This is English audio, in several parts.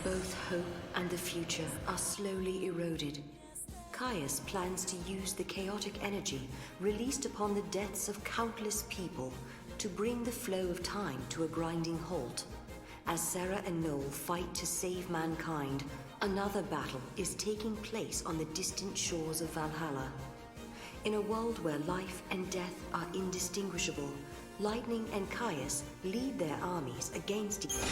Both hope and the future are slowly eroded. Caius plans to use the chaotic energy released upon the deaths of countless people to bring the flow of time to a grinding halt. As Sarah and Noel fight to save mankind, another battle is taking place on the distant shores of Valhalla. In a world where life and death are indistinguishable, Lightning and Caius lead their armies against each other.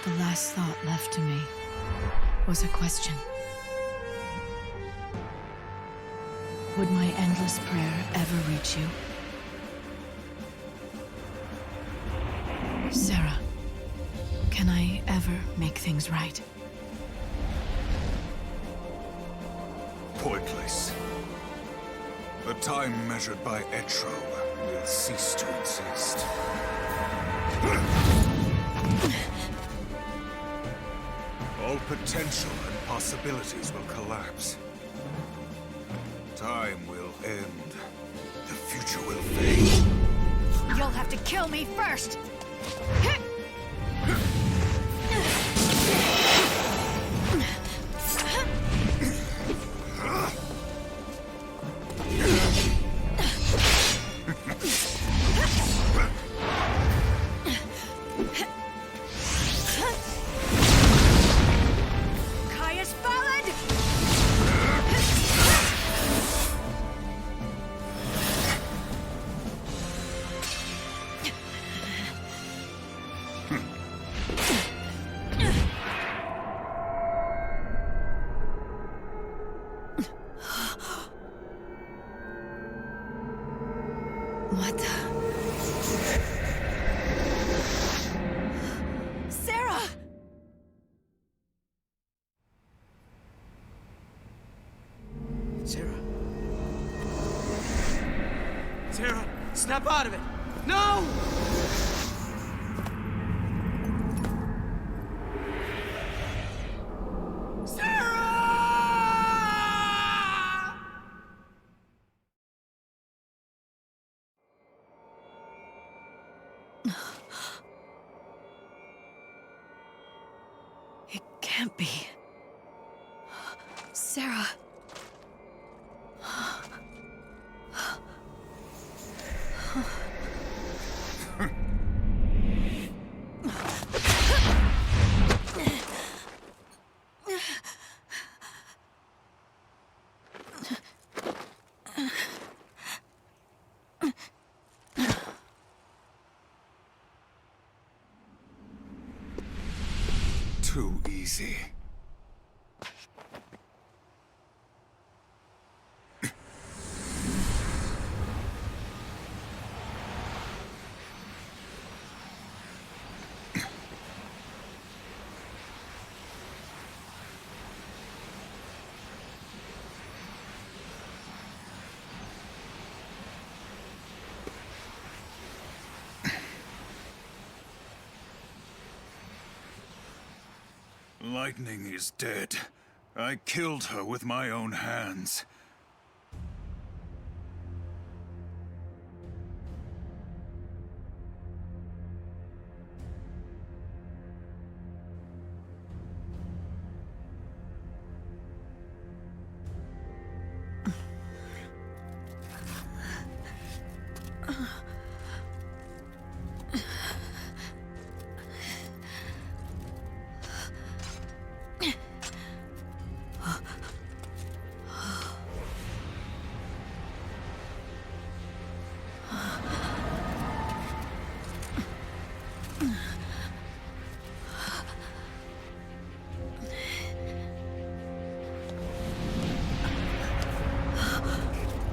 The last thought left to me was a question. Would my endless prayer ever reach you? Sarah, can I ever make things right? Pointless. The time measured by XIII will cease to exist. All potential and possibilities will collapse. Time will end. The future will fade. You'll have to kill me first! What the... Sarah! Sarah? Sarah, snap out of it! No! It can't be. Sarah. Too easy. Lightning is dead. I killed her with my own hands.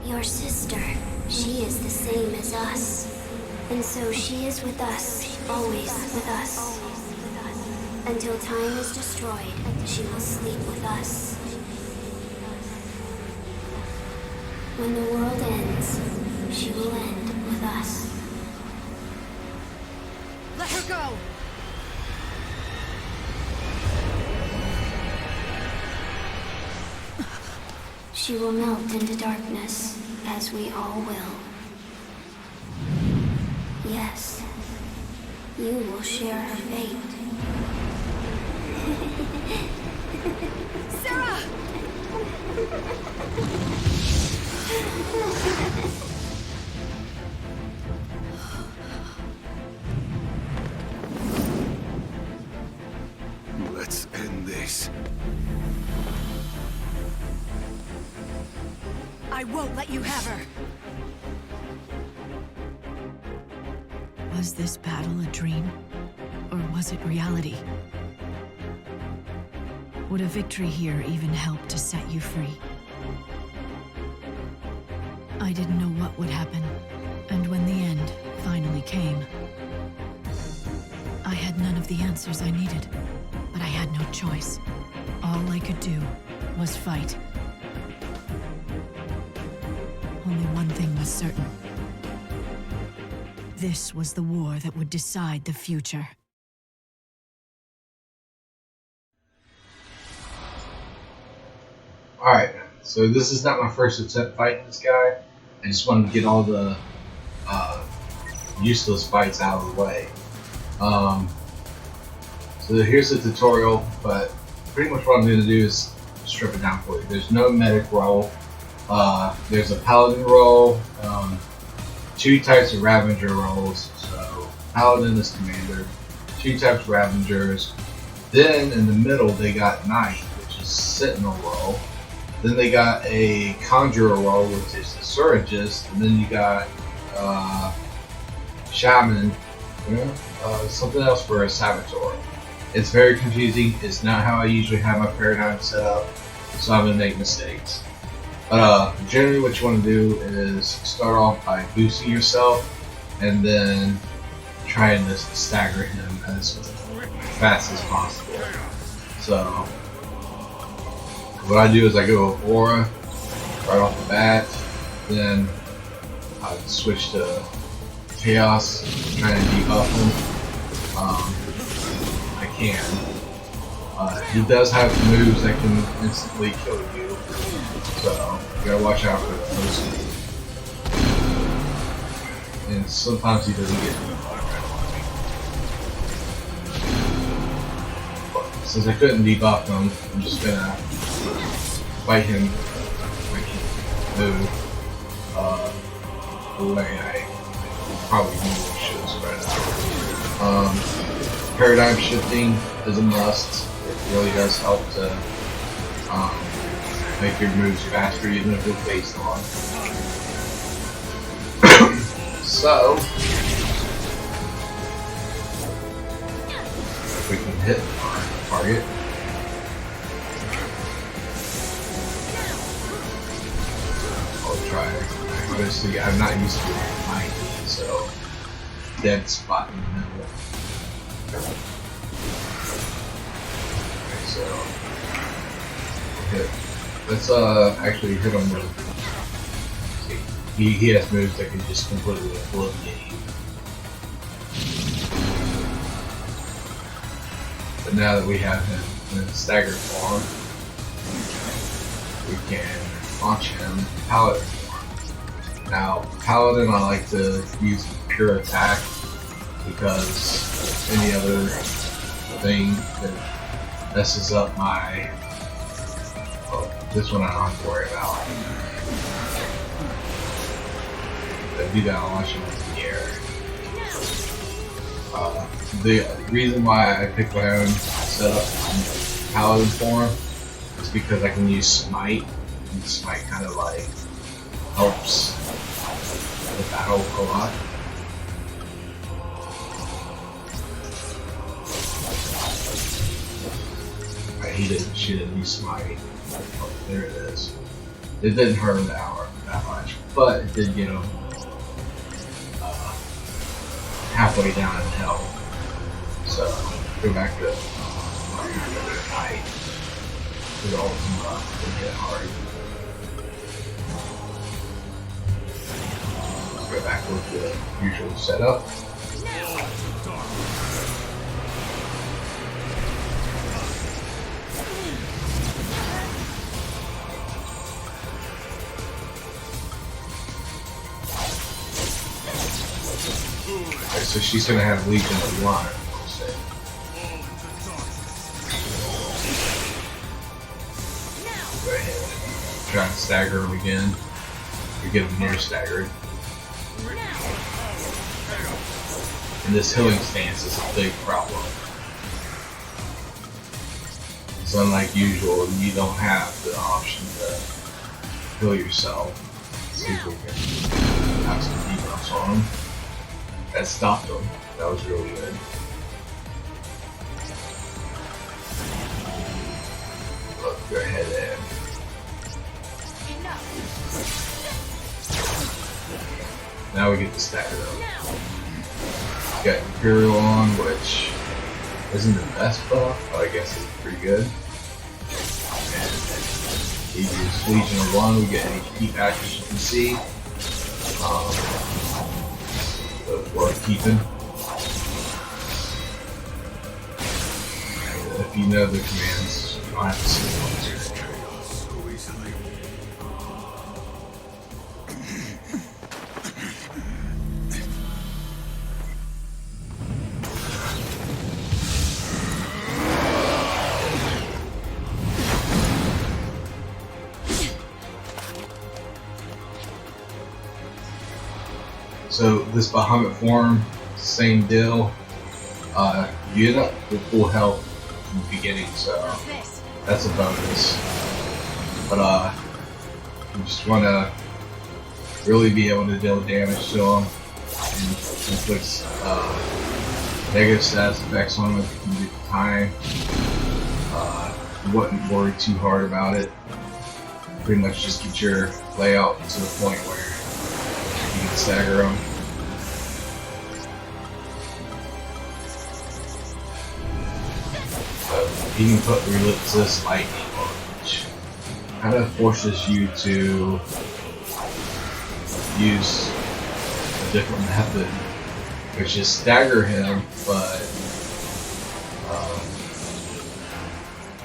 Your sister, she is the same as us. And so she is with us, always with us. Until time is destroyed, she will sleep with us. When the world ends, she will end with us. Let her go! She will melt into darkness, as we all will. Yes, you will share her fate. Sarah! Let's end this. I won't let you have her! Was this battle a dream? Or was it reality? Would a victory here even help to set you free? I didn't know what would happen, and when the end finally came, I had none of the answers I needed, but I had no choice. All I could do was fight. Only one thing was certain. This was the war that would decide the future. Alright, so this is not my first attempt fighting this guy. I just wanted to get all the useless fights out of the way. So here's the tutorial, but pretty much what I'm going to do is strip it down for you. There's no medic role. There's a paladin role, two types of Ravager roles. So paladin is commander, two types of Ravagers. Then in the middle they got knight, which is sentinel role. Then they got a conjurer role, which is the surgist, and then you got shaman, something else for a saboteur. It's very confusing. It's not how I usually have my paradigm set up, so I'm gonna make mistakes. But generally, what you want to do is start off by boosting yourself, and then trying to stagger him as fast as possible. So what I do is I go with Aura right off the bat, then I switch to Chaos, trying to debuff him. I can. He does have moves that can instantly kill you, so you gotta watch out for those. And sometimes he doesn't get debuffed. But since I couldn't debuff him, I'm just gonna fight him. I can move the way I probably should spread out. Paradigm shifting is a must. It really does help to make your moves faster, even if they're based on. So, if we can hit our target. I'll try it. Obviously, I'm not used to mining, so dead spot in the middle. Okay, so hit. Let's actually hit him with. He has moves that can just completely obliterate you. But now that we have him in staggered form, we can launch him paladin form. Now, paladin I like to use pure attack because any other thing that messes up my. Well, this one I don't have to worry about. I do that, I'll launch him into the air. The reason why I picked my own setup on paladin form is because I can use smite, and smite kind of like helps the battle a lot. She didn't use smite. Oh, there it is. It didn't hurt him that much, but it did get him halfway down in hell. So go back to night. The ultimate and hit hard. with the usual setup. Okay, so she's gonna have Legion of Line. Go ahead. Try to stagger him again. You get him near staggered. And this healing stance is a big problem. So unlike usual, you don't have the option to heal yourself. Let's see if we can have some debuffs on him. That stopped him. That was really good. Look, go ahead and now we get to stagger them. Got Imperial on, which isn't the best buff, but I guess it's pretty good. And he uses Legion of 1, we get HP back as you can see. So it's worth keeping. And if you know the commands, you don't have to see them. So this Bahamut form, same deal. You end up with full health in the beginning, so that's a bonus. But you just want to really be able to deal damage to them and inflict negative status effects on them if you can get the time. You wouldn't worry too hard about it. Pretty much just get your layout to the point where you can stagger them. You can put Resist Lightning on, which kind of forces you to use a different method, which is stagger him, but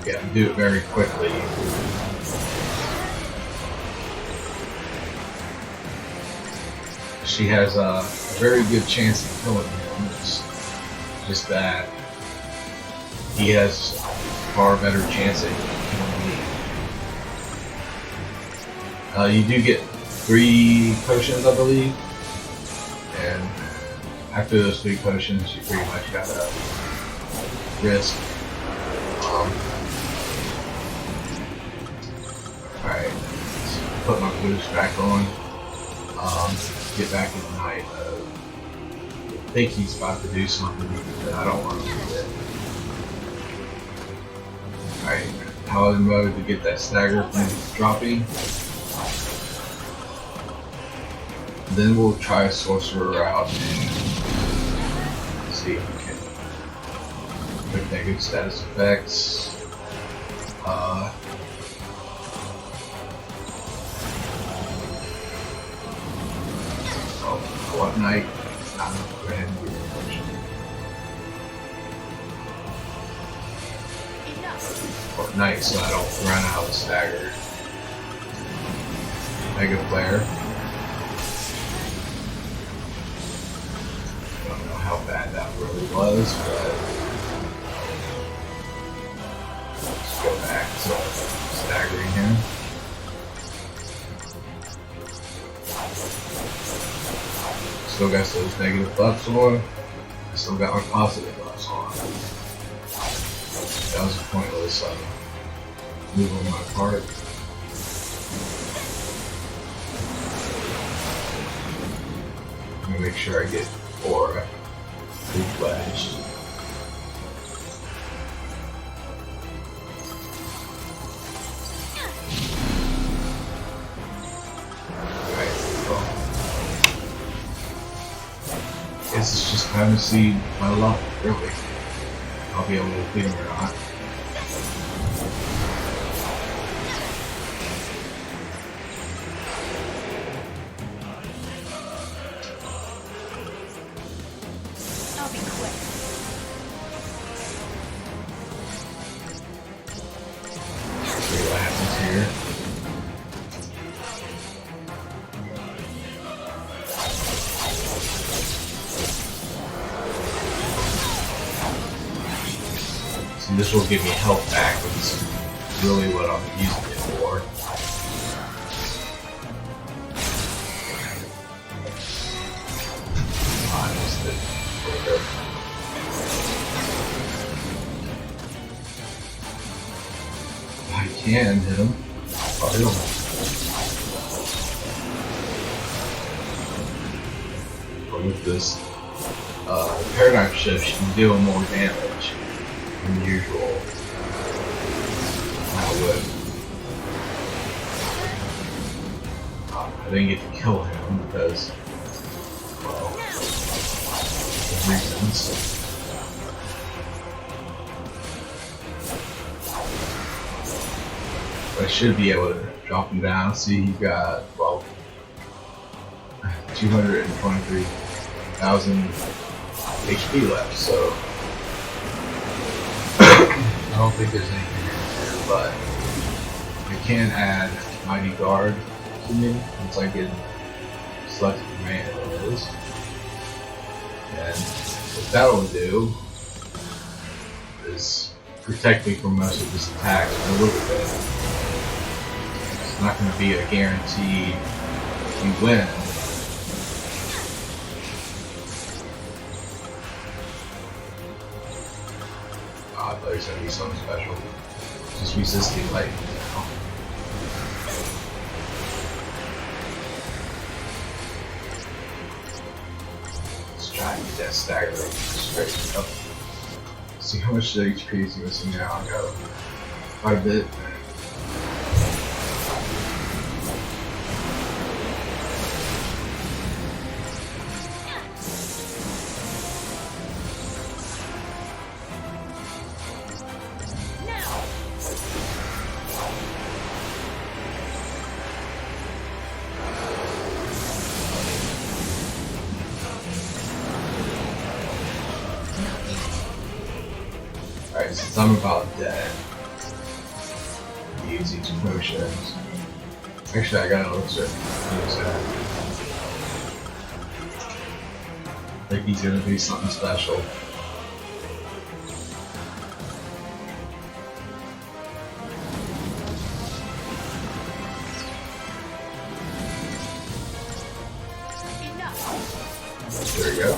yeah, do it very quickly. She has a very good chance of killing him. It's just that he has far better chance at killing me. You do get 3 potions, I believe, and after those 3 potions, you pretty much gotta risk. Alright, let's put my boost back on. Get back in the night mode. I think he's about to do something, but I don't want to do it. Alright, Paladin mode to get that stagger from dropping. Then we'll try a Sorcerer out and see if we can make negative status effects. What night? I'm going to go ahead and do the potion. What night, so I don't run out of staggered. Mega Flare. I don't know how bad that really was, but let's go back to staggering him. Still got those negative buffs on. I still got my positive buffs on. That was a pointless move on my part. I'm gonna make sure I get 4 full-fledged. It's just time to see my luck, really. I'll be able to defeat him or not. See, this will give me health back, which is really what I'm using it for. I missed it. I can hit him. I'll hit him. But with this paradigm shift, you can deal more damage than usual. I would. I didn't get to kill him because, well, of reasons. But I should be able to drop him down. See, he got, well, 223,000 HP left, so I don't think there's anything in here, but I can add Mighty Guard to me once I get selected command it is. And what that will do is protect me from most of this attack a little bit. It's not going to be a guaranteed you win. I thought there's going to be something special. Just resisting lightning now. Let's try and get that stagger straight up. See how much HP is missing now. I got quite a bit. Alright, since I'm about dead, use these potions. Actually, I got an elixir. I think he's gonna be something special. There we go.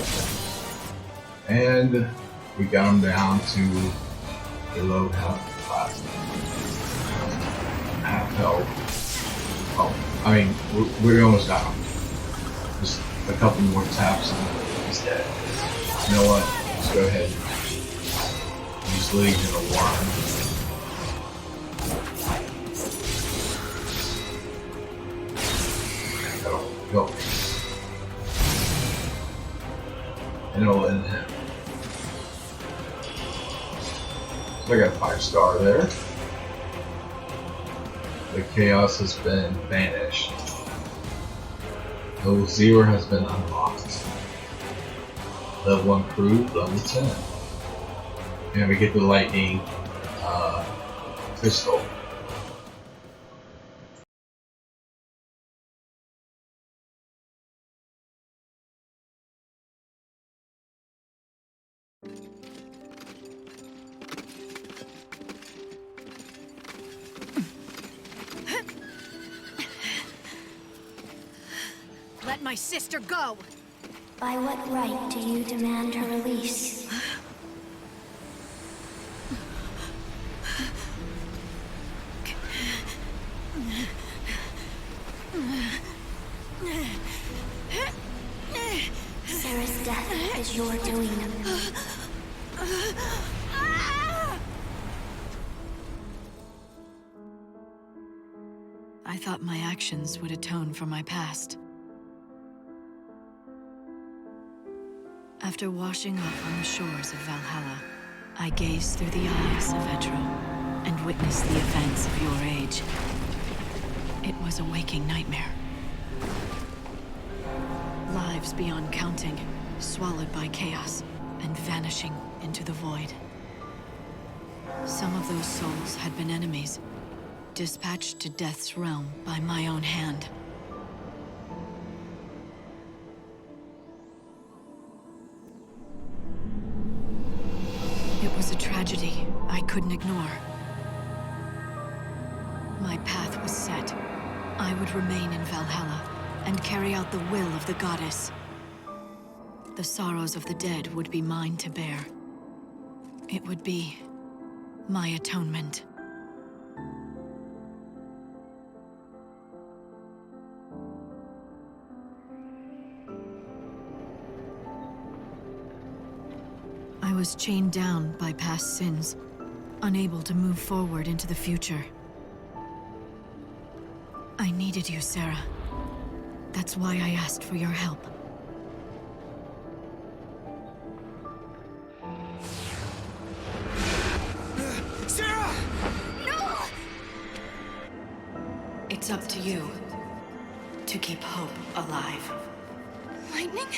And we got him down to below half health. Oh, I mean, we almost got him. Just a couple more taps and he's dead. You know what? Let's go ahead and use Legion of One. Go. And it'll end him. So I got a 5-star there. The chaos has been banished. Level 0 has been unlocked. Level improved, level 10. And we get the lightning crystal. Let my sister go! By what right do you demand her release? Sarah's death is your doing. I thought my actions would atone for my past. After washing up on the shores of Valhalla, I gazed through the eyes of Etro and witnessed the events of your age. It was a waking nightmare. Lives beyond counting, swallowed by chaos and vanishing into the void. Some of those souls had been enemies, dispatched to death's realm by my own hand. It was a tragedy I couldn't ignore. My path was set. I would remain in Valhalla and carry out the will of the goddess. The sorrows of the dead would be mine to bear. It would be my atonement. I was chained down by past sins, unable to move forward into the future. I needed you, Sarah. That's why I asked for your help. Sarah! No! It's up to you to keep hope alive. Lightning?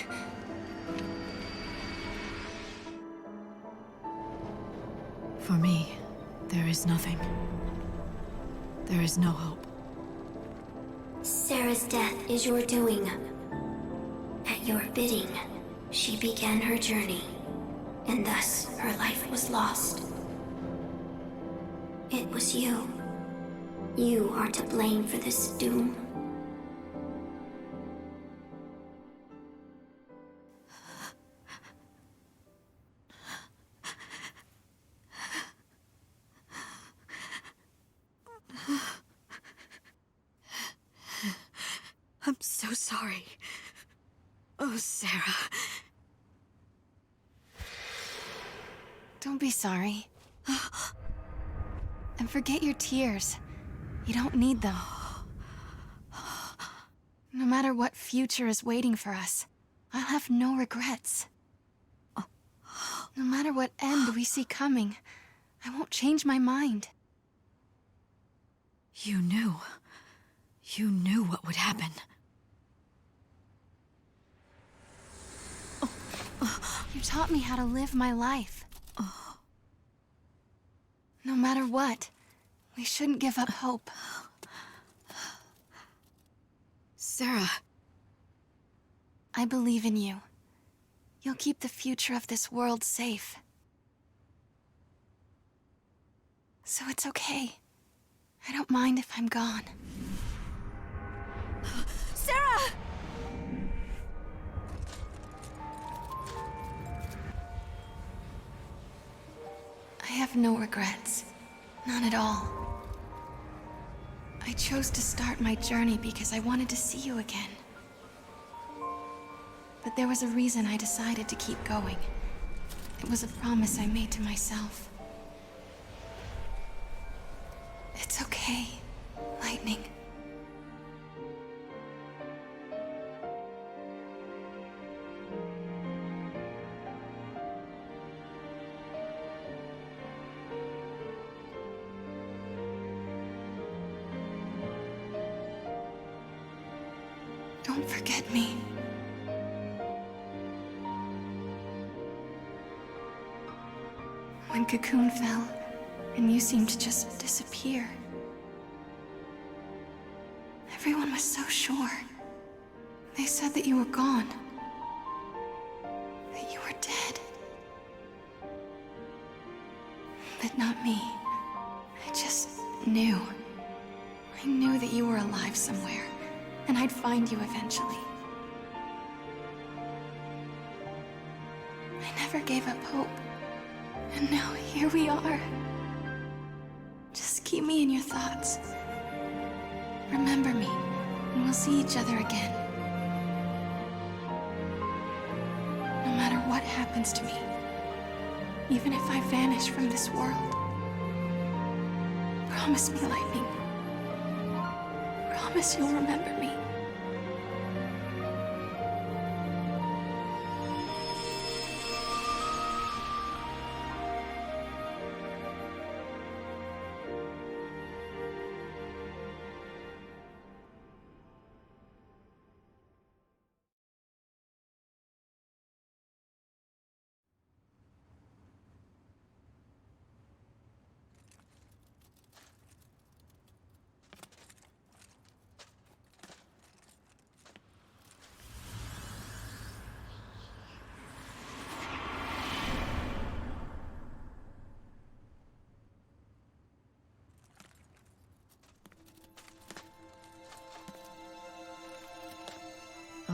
For me, there is nothing. There is no hope. Sarah's death is your doing. At your bidding, she began her journey, and thus her life was lost. It was you. You are to blame for this doom. I'm so sorry. Oh, Sarah. Don't be sorry. And forget your tears. You don't need them. No matter what future is waiting for us, I'll have no regrets. No matter what end we see coming, I won't change my mind. You knew. You knew what would happen. You taught me how to live my life. No matter what, we shouldn't give up hope. Sarah. I believe in you. You'll keep the future of this world safe. So it's okay. I don't mind if I'm gone. Sarah! I have no regrets. None at all. I chose to start my journey because I wanted to see you again. But there was a reason I decided to keep going. It was a promise I made to myself. It's okay, Lightning. Don't forget me. When Cocoon fell, and you seemed to just disappear. Everyone was so sure. They said that you were gone. That you were dead. But not me. I just knew. I knew that you were alive somewhere, and I'd find you eventually. I never gave up hope. And now here we are. Just keep me in your thoughts. Remember me, and we'll see each other again. No matter what happens to me, even if I vanish from this world. Promise me, Lightning. Promise you'll remember me.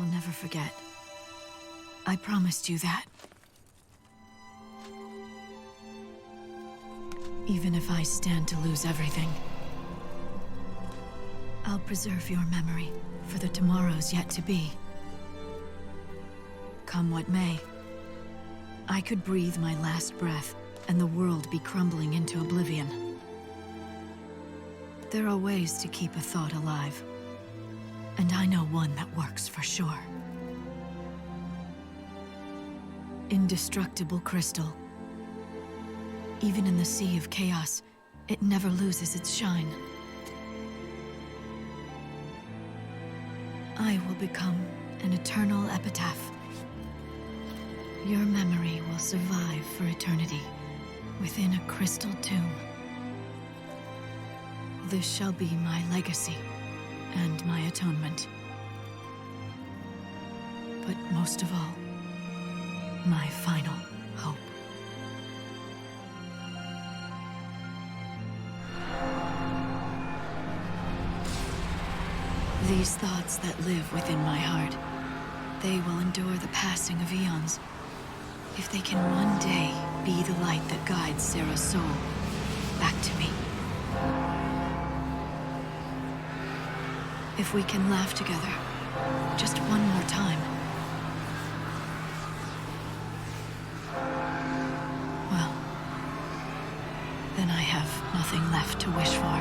I'll never forget. I promised you that. Even if I stand to lose everything, I'll preserve your memory for the tomorrows yet to be. Come what may, I could breathe my last breath and the world be crumbling into oblivion. There are ways to keep a thought alive, and I know one that works for sure. Indestructible crystal. Even in the sea of chaos, it never loses its shine. I will become an eternal epitaph. Your memory will survive for eternity within a crystal tomb. This shall be my legacy and my atonement. But most of all, my final hope. These thoughts that live within my heart, they will endure the passing of eons. If they can one day be the light that guides Sarah's soul back to me. If we can laugh together, just one more time. Well, then I have nothing left to wish for.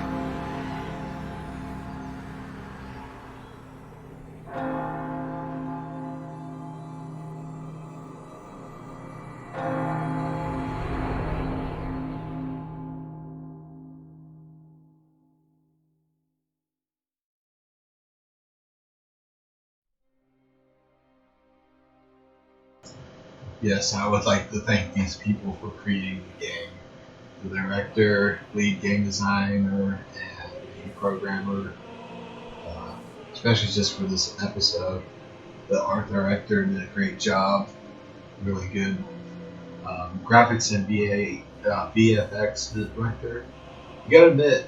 Yes, I would like to thank these people for creating the game. The director, lead game designer, and game programmer. Especially just for this episode. The art director did a great job. Really good. Graphics and VFX director. You gotta admit,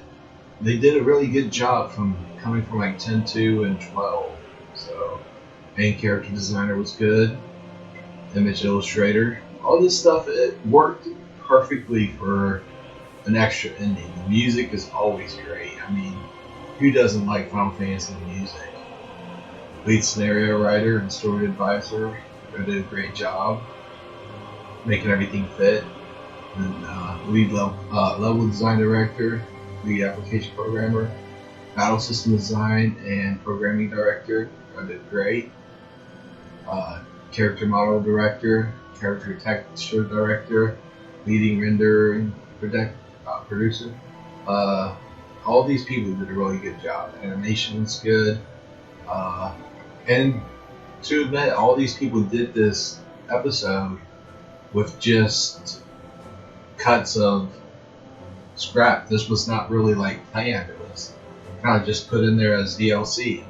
they did a really good job coming from like 10-2 and 12. So, main character designer was good. Image illustrator. All this stuff, it worked perfectly for an extra ending. The music is always great. I mean, who doesn't like Final Fantasy music? Lead scenario writer and story advisor did a great job making everything fit. And lead level design director, lead application programmer, battle system design and programming director did great. Character model director, character texture director, leading rendering producer. All these people did a really good job. Animation was good. And to admit, all these people did this episode with just cuts of scrap. This was not really like planned. It was kind of just put in there as DLC.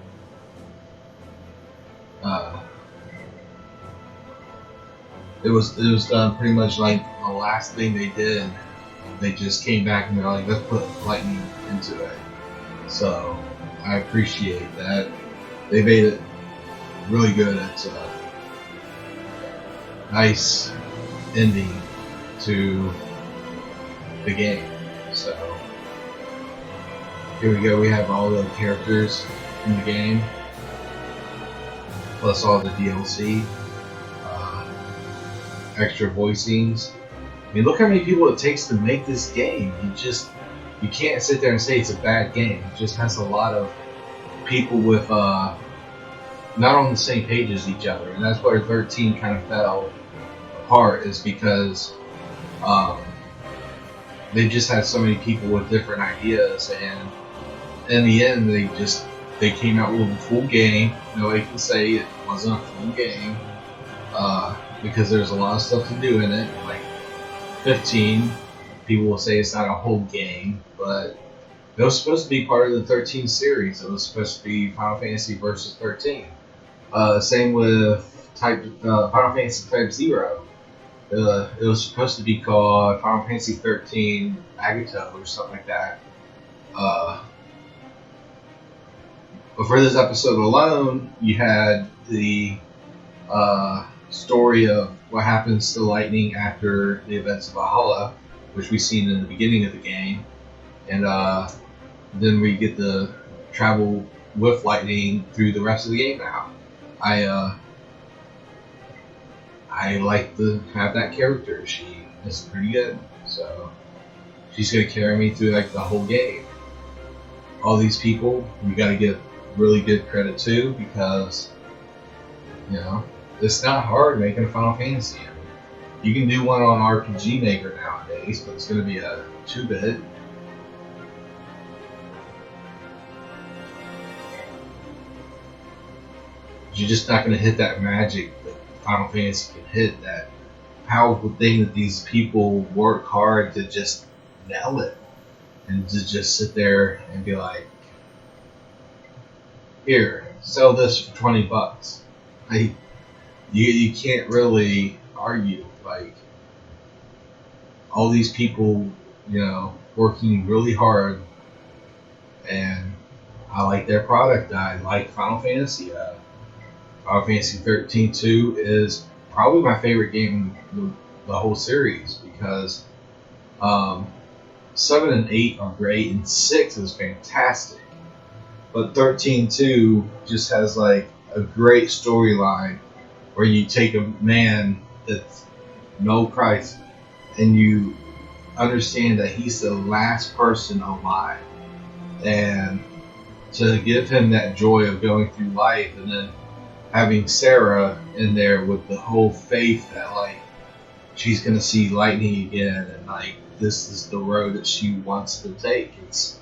It was done pretty much like the last thing they did. They just came back and they're like, let's put lightning into it. So I appreciate that. They made it really good. It's a nice ending to the game. So here we go. We have all the characters in the game, plus all the DLC. Extra voicings. I mean, look how many people it takes to make this game. You can't sit there and say it's a bad game. It just has a lot of people with not on the same page as each other, and that's where 13 kind of fell apart. Is because they just had so many people with different ideas, and in the end, they came out with a full game. Nobody can say it wasn't a full game. Because there's a lot of stuff to do in it. Like 15, people will say it's not a whole game, but it was supposed to be part of the 13 series. It was supposed to be Final Fantasy Versus 13. Same with Final Fantasy Type 0. It was supposed to be called Final Fantasy 13 Agato or something like that. But for this episode alone, you had the story of what happens to Lightning after the events of Valhalla, which we've seen in the beginning of the game, and then we get to travel with Lightning through the rest of the game now. I like to have that character. She is pretty good, so she's gonna carry me through like the whole game. All these people, you gotta give really good credit to, because you know it's not hard making a Final Fantasy. I mean, you can do one on RPG Maker nowadays, but it's gonna be a 2-bit. You're just not gonna hit that magic that Final Fantasy can hit, that powerful thing that these people work hard to just nail it, and to just sit there and be like, here, sell this for $20. Like, you can't really argue. Like, all these people, working really hard, and I like their product. I like Final Fantasy. Final Fantasy XIII-2 is probably my favorite game in the whole series, because 7 and 8 are great, and 6 is fantastic. But XIII-2 just has like a great storyline where you take a man that's no Christ, and you understand that he's the last person alive, and to give him that joy of going through life, and then having Sarah in there with the whole faith that like she's gonna see Lightning again, and like this is the road that she wants to take. It's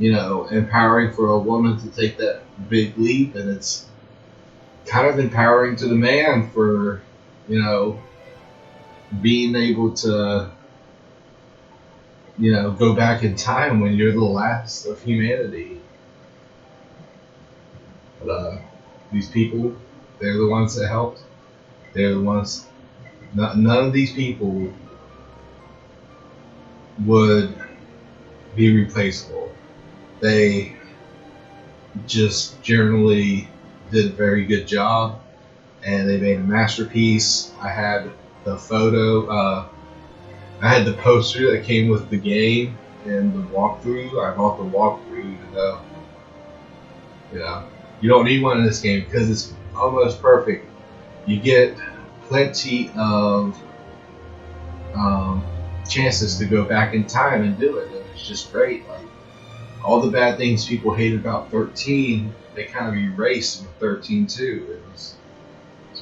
empowering for a woman to take that big leap, and it's kind of empowering to the man for being able to go back in time when you're the last of humanity. But these people, they're the ones that helped. They're the ones. None of these people would be replaceable. They just generally did a very good job, and they made a masterpiece. I had the photo. I had the poster that came with the game and the walkthrough. I bought the walkthrough, even though you don't need one in this game because it's almost perfect. You get plenty of chances to go back in time and do it, and it's just great. Like, all the bad things people hate about 13, they kind of erased with 13-2. It's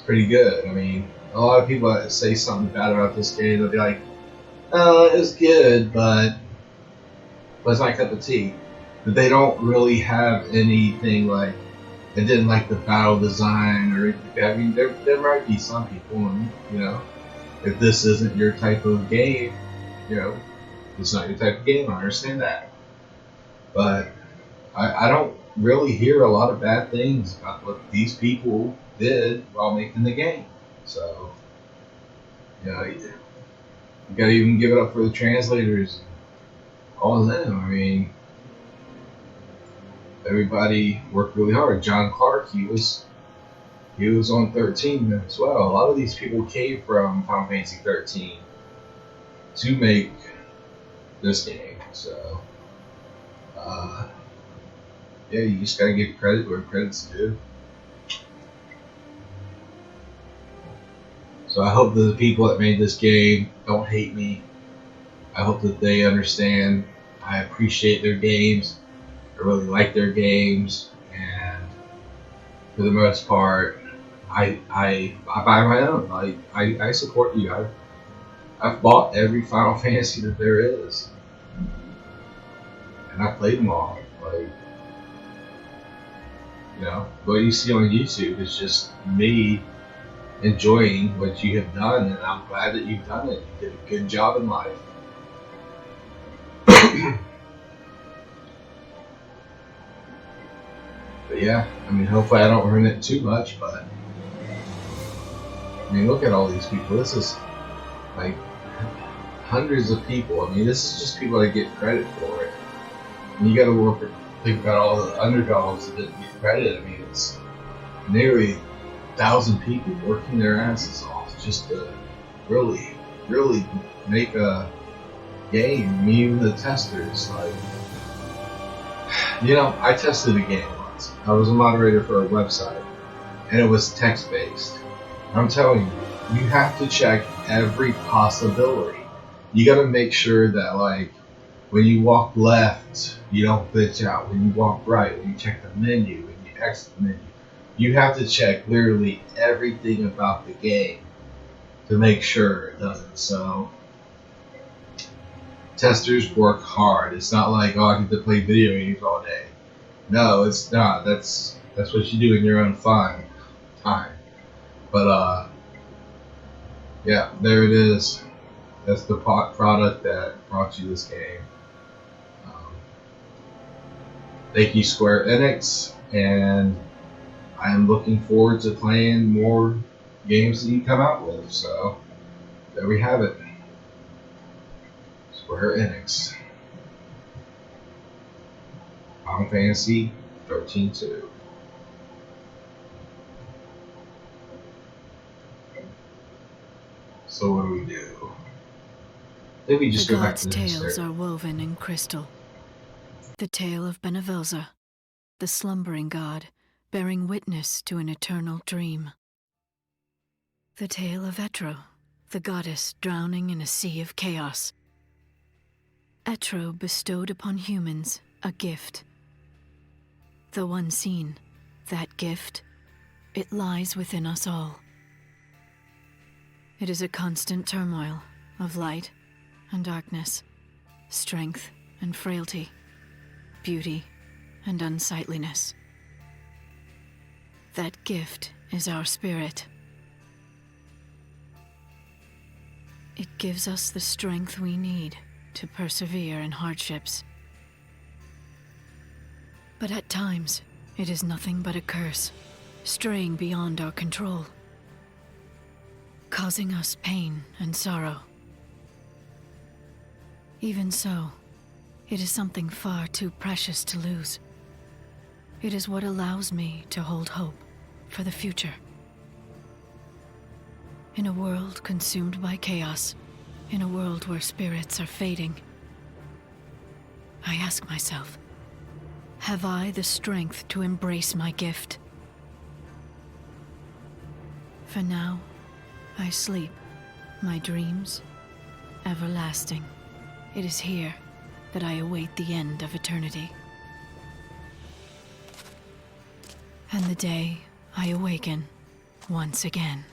pretty good. I mean, a lot of people that say something bad about this game, they'll be like, "Oh, it was good, but it's my cup of tea." But they don't really have anything like, "I didn't like the battle design," or anything. I mean, there might be some people, and if this isn't your type of game, it's not your type of game. I understand that, but I don't really hear a lot of bad things about what these people did while making the game. So, you gotta even give it up for the translators, all of them. I mean, everybody worked really hard. John Clark, he was on 13 as well. A lot of these people came from Final Fantasy 13 to make this game. So, yeah, you just gotta give credit where credit's due. So I hope that the people that made this game don't hate me. I hope that they understand I appreciate their games. I really like their games, and for the most part, I buy my own. I support you. I've bought every Final Fantasy that there is, and I played them all. What you see on YouTube is just me enjoying what you have done, and I'm glad that you've done it. You did a good job in life. But yeah, I mean, hopefully I don't ruin it too much, but I mean, look at all these people. This is like hundreds of people. I mean, this is just people that get credit for it. And you gotta think about all the underdogs that didn't get credit. I mean, it's nearly 1,000 people working their asses off just to really, really make a game. I mean, even the testers, like, you know, I tested a game once. I was a moderator for a website, and it was text-based. I'm telling you, you have to check every possibility. You got to make sure that, like, when you walk left, you don't glitch out. When you walk right, when you check the menu, when you exit the menu, you have to check literally everything about the game to make sure it doesn't. So, testers work hard. It's not like, oh, I get to play video games all day. No, it's not. That's what you do in your own fun time. But yeah, there it is. That's the product that brought you this game. Thank you, Square Enix, and I am looking forward to playing more games that you come out with. So there we have it. Square Enix. Final Fantasy XIII-2. So what do we do? Maybe we just The go back gods' to the tales history. are woven in crystal. The tale of Benevelza, the slumbering god, bearing witness to an eternal dream. The tale of Etro, the goddess drowning in a sea of chaos. Etro bestowed upon humans a gift. Though unseen, that gift, it lies within us all. It is a constant turmoil of light and darkness, strength and frailty, beauty and unsightliness. That gift is our spirit. It gives us the strength we need to persevere in hardships. But at times, it is nothing but a curse, straying beyond our control, causing us pain and sorrow. Even so, it is something far too precious to lose. It is what allows me to hold hope for the future. In a world consumed by chaos, in a world where spirits are fading, I ask myself, have I the strength to embrace my gift? For now, I sleep, my dreams, everlasting. It is here that I await the end of eternity. And the day I awaken once again.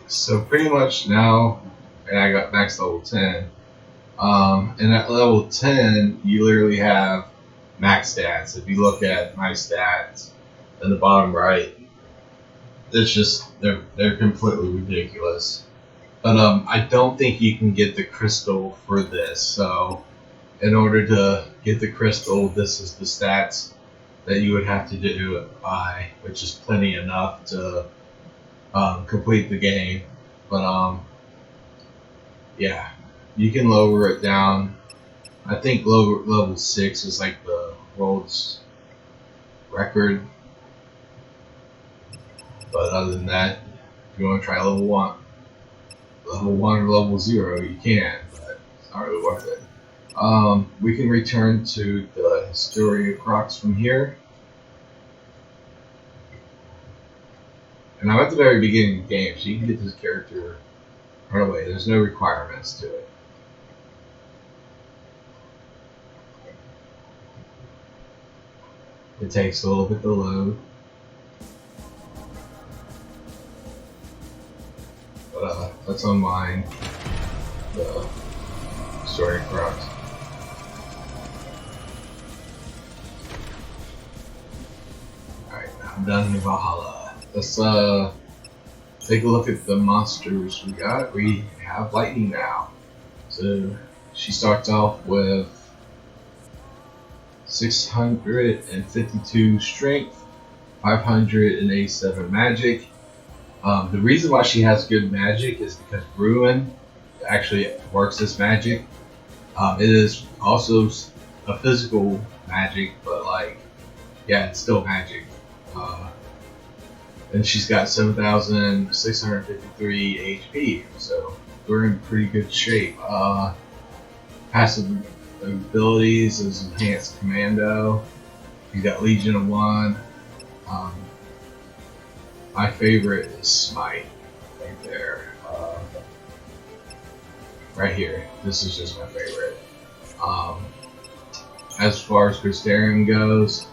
So pretty much now, and I got max level 10. And at level 10, you literally have max stats. If you look at my stats in the bottom right, it's just they're completely ridiculous. But I don't think you can get the crystal for this. So in order to get the crystal, this is the stats that you would have to do it by, which is plenty enough to complete the game. But yeah, you can lower it down. I think level 6 is like the world's record. But other than that, if you want to try level 1 or level 0, you can, but it's not really worth it. We can return to the Historia Crocs from here. And I'm at the very beginning of the game, so you can get this character right away. There's no requirements to it. It takes a little bit to load. But let's unwind the story crocs. Alright, I'm done in Valhalla. Let's take a look at the monsters we got. We have Lightning now. So she starts off with 652 strength, 587 magic. The reason why she has good magic is because Ruin actually works as magic. It is also a physical magic, but like, yeah, it's still magic. And she's got 7,653 HP, so we're in pretty good shape. Passive abilities is Enhanced Commando. You got Legion of One. My favorite is Smite, right there. Right here. This is just my favorite. As far as Crystarium goes,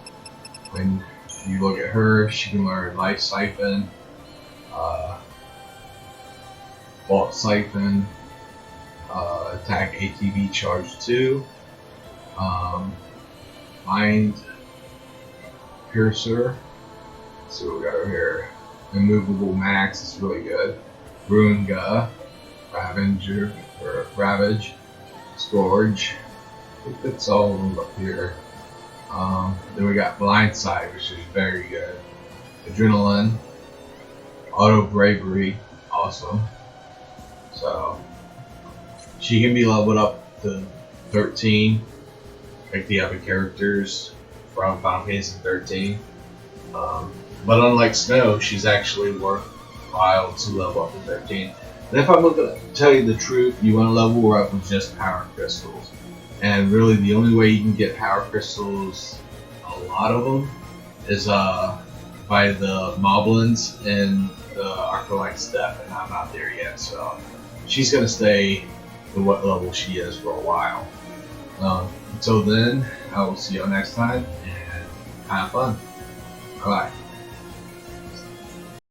when you look at her, she can learn Life Siphon, Vault Siphon, Attack ATB Charge 2, Mind Piercer. Let's see what we got over here. Immovable Max is really good. Ruinga, Ravage, Scourge. I think that's all of them up here. Then we got Blindside, which is very good. Adrenaline, Auto Bravery, awesome. So she can be leveled up to 13, like the other characters from Final Fantasy 13. But unlike Snow, she's actually worthwhile to level up to 13. And if I'm looking to tell you the truth, you want to level her up with just power crystals. And really, the only way you can get power crystals, a lot of them, is by the Moblins and the Archolite Step, and I'm not there yet, so she's gonna stay at what level she is for a while. Until then, I will see you all next time, and have fun. Bye bye.